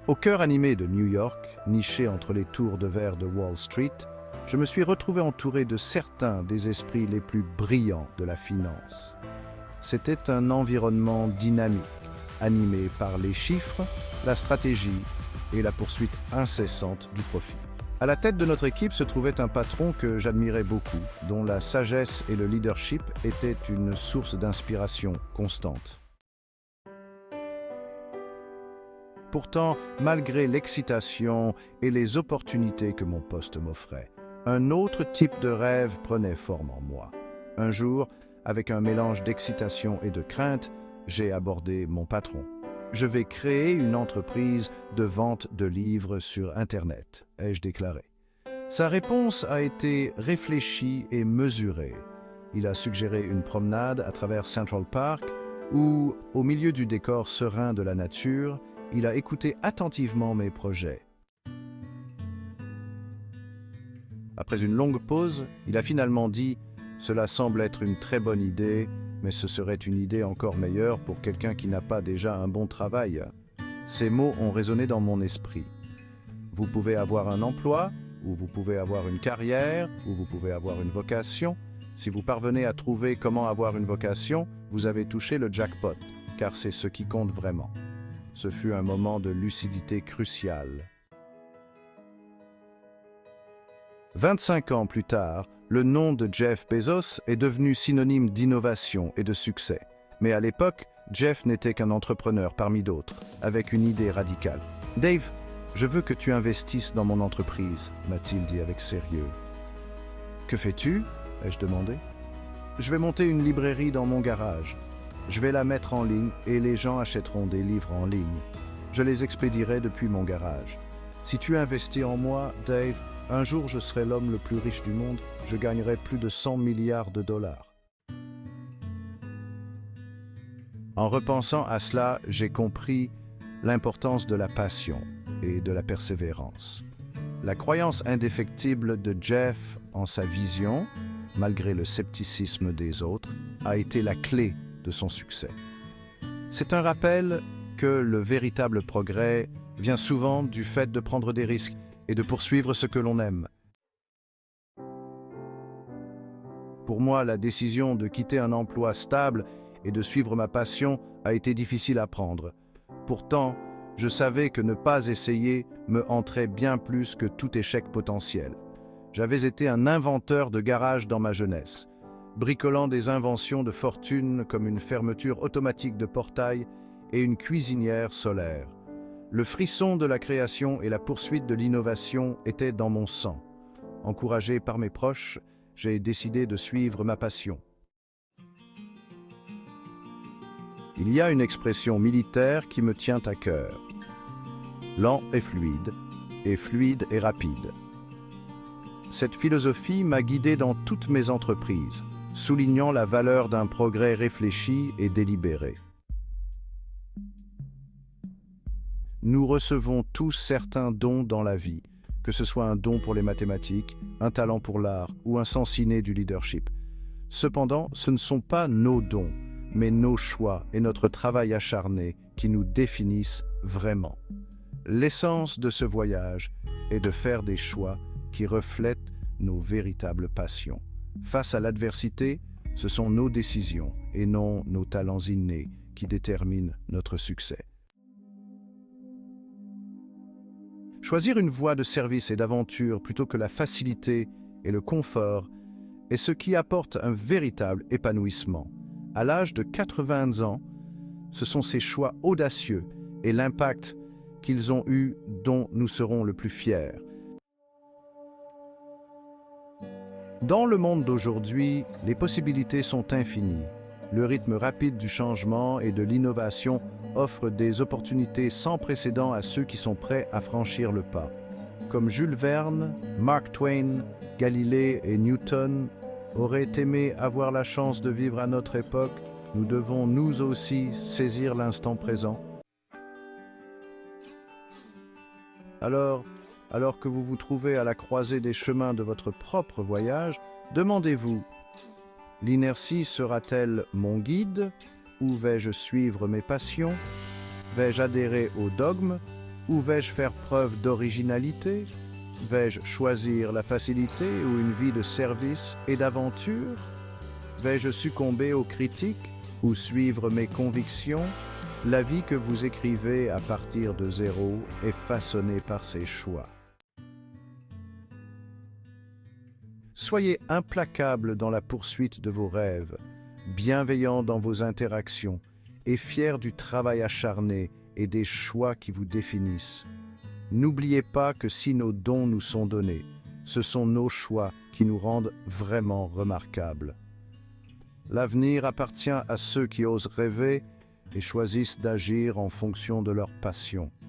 Au cœur animé de New York, niché entre les tours de verre de Wall Street, je me suis retrouvé entouré de certains des esprits les plus brillants de la finance. C'était un environnement dynamique, animé par les chiffres, la stratégie et la poursuite incessante du profit. À la tête de notre équipe se trouvait un patron que j'admirais beaucoup, dont la sagesse et le leadership étaient une source d'inspiration constante. Pourtant, malgré l'excitation et les opportunités que mon poste m'offrait, un autre type de rêve prenait forme en moi. Un jour, avec un mélange d'excitation et de crainte, j'ai abordé mon patron. Je vais créer une entreprise de vente de livres sur Internet, ai-je déclaré. Sa réponse a été réfléchie et mesurée. Il a suggéré une promenade à travers Central Park où, au milieu du décor serein de la nature, il a écouté attentivement mes projets. Après une longue pause, il a finalement dit « Cela semble être une très bonne idée, mais ce serait une idée encore meilleure pour quelqu'un qui n'a pas déjà un bon travail. » Ces mots ont résonné dans mon esprit. Vous pouvez avoir un emploi, ou vous pouvez avoir une carrière, ou vous pouvez avoir une vocation. Si vous parvenez à trouver comment avoir une vocation, vous avez touché le jackpot, car c'est ce qui compte vraiment. Ce fut un moment de lucidité crucial. 25 ans plus tard, le nom de Jeff Bezos est devenu synonyme d'innovation et de succès. Mais à l'époque, Jeff n'était qu'un entrepreneur parmi d'autres, avec une idée radicale. « Dave, je veux que tu investisses dans mon entreprise », m'a-t-il dit avec sérieux. « Que fais-tu » ai-je demandé. « Je vais monter une librairie dans mon garage. Je vais la mettre en ligne et les gens achèteront des livres en ligne. Je les expédierai depuis mon garage. Si tu investis en moi, Dave, un jour je serai l'homme le plus riche du monde, je gagnerai plus de 100 milliards de dollars. » En repensant à cela, j'ai compris l'importance de la passion et de la persévérance. La croyance indéfectible de Jeff en sa vision, malgré le scepticisme des autres, a été la clé de son succès. C'est un rappel que le véritable progrès vient souvent du fait de prendre des risques et de poursuivre ce que l'on aime. Pour moi, la décision de quitter un emploi stable et de suivre ma passion a été difficile à prendre. Pourtant, je savais que ne pas essayer me hanterait bien plus que tout échec potentiel. J'avais été un inventeur de garage dans ma jeunesse, bricolant des inventions de fortune comme une fermeture automatique de portail et une cuisinière solaire. Le frisson de la création et la poursuite de l'innovation étaient dans mon sang. Encouragé par mes proches, j'ai décidé de suivre ma passion. Il y a une expression militaire qui me tient à cœur. Lent et fluide et rapide. Cette philosophie m'a guidé dans toutes mes entreprises, soulignant la valeur d'un progrès réfléchi et délibéré. Nous recevons tous certains dons dans la vie, que ce soit un don pour les mathématiques, un talent pour l'art ou un sens inné du leadership. Cependant, ce ne sont pas nos dons, mais nos choix et notre travail acharné qui nous définissent vraiment. L'essence de ce voyage est de faire des choix qui reflètent nos véritables passions. Face à l'adversité, ce sont nos décisions et non nos talents innés qui déterminent notre succès. Choisir une voie de service et d'aventure plutôt que la facilité et le confort est ce qui apporte un véritable épanouissement. À l'âge de 80 ans, ce sont ces choix audacieux et l'impact qu'ils ont eu dont nous serons le plus fiers. Dans le monde d'aujourd'hui, les possibilités sont infinies. Le rythme rapide du changement et de l'innovation offre des opportunités sans précédent à ceux qui sont prêts à franchir le pas. Comme Jules Verne, Mark Twain, Galilée et Newton auraient aimé avoir la chance de vivre à notre époque, nous devons nous aussi saisir l'instant présent. Alors que vous vous trouvez à la croisée des chemins de votre propre voyage, demandez-vous, l'inertie sera-t-elle mon guide ou vais-je suivre mes passions? Vais-je adhérer aux dogmes Ou vais-je faire preuve d'originalité? Vais-je choisir la facilité ou une vie de service et d'aventure? Vais-je succomber aux critiques ou suivre mes convictions? La vie que vous écrivez à partir de zéro est façonnée par ces choix. Soyez implacable dans la poursuite de vos rêves, bienveillant dans vos interactions et fier du travail acharné et des choix qui vous définissent. N'oubliez pas que si nos dons nous sont donnés, ce sont nos choix qui nous rendent vraiment remarquables. L'avenir appartient à ceux qui osent rêver et choisissent d'agir en fonction de leur passion.